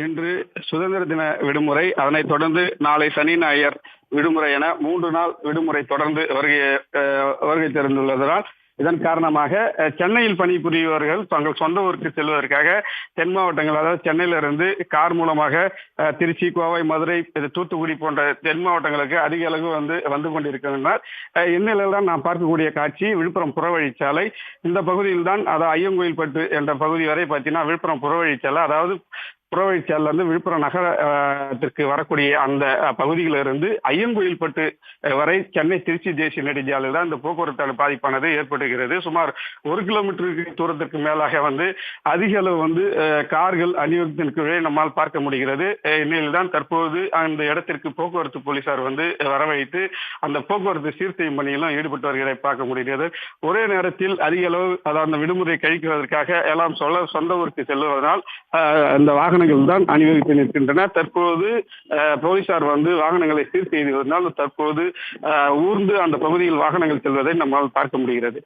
இன்று சுதந்திர தின விடுமுறை, அதனைத் தொடர்ந்து நாளை சனி ஞாயிறு விடுமுறை என 3 நாள் விடுமுறை தொடர்ந்து வருகை தந்துள்ளதால் இதன் காரணமாக சென்னையில் பணிபுரிபவர்கள் தங்கள் சொந்த ஊருக்கு செல்வதற்காக தென் மாவட்டங்கள், அதாவது சென்னையிலிருந்து கார் மூலமாக திருச்சி, கோவை, மதுரை, தூத்துக்குடி போன்ற தென் மாவட்டங்களுக்கு அதிக அளவு வந்து கொண்டிருக்கின்றனர். இந்நிலையில் தான் நாம் பார்க்கக்கூடிய காட்சி விழுப்புரம் புறவழிச்சாலை. இந்த பகுதியில் தான், அதாவது ஐயங்கோயில்பட்டு என்ற பகுதி வரை பார்த்தீங்கன்னா விழுப்புரம் புறவழிச்சாலை, அதாவது புறவழிச்சாலை விழுப்புரம் நகரத்திற்கு வரக்கூடிய அந்த பகுதியிலிருந்து ஐயங்கோயில்பட்டு வரை சென்னை திருச்சி தேசிய நெடுஞ்சாலையில் தான் இந்த போக்குவரத்து பாதிப்பானது ஏற்படுகிறது. சுமார் 1 கிலோமீட்டருக்கு தூரத்திற்கு மேலாக அதிக அளவு கார்கள் அணிவகுத்து நிற்கவே நம்மால் பார்க்க முடிகிறது. இந்நிலையில் தான் தற்போது அந்த இடத்திற்கு போக்குவரத்து போலீசார் வரவழைத்து அந்த போக்குவரத்து சீர் செய்யும் பணியிலும் ஈடுபட்டு வருகிறதை பார்க்க முடிகிறது. ஒரே நேரத்தில் அதிக அளவு, அதாவது அந்த விடுமுறை கழிக்கிறதற்காக எல்லாம் சொந்த ஊருக்கு செல்வதனால் அந்த வாகனங்கள் தான் அணிவகுத்து நிற்கின்றன. தற்போது போலீசார் வாகனங்களை சீர் செய்து வருவதால் தற்போது ஊர்ந்து அந்த பகுதியில் வாகனங்கள் செல்வதை நம்மால் பார்க்க முடிகிறது.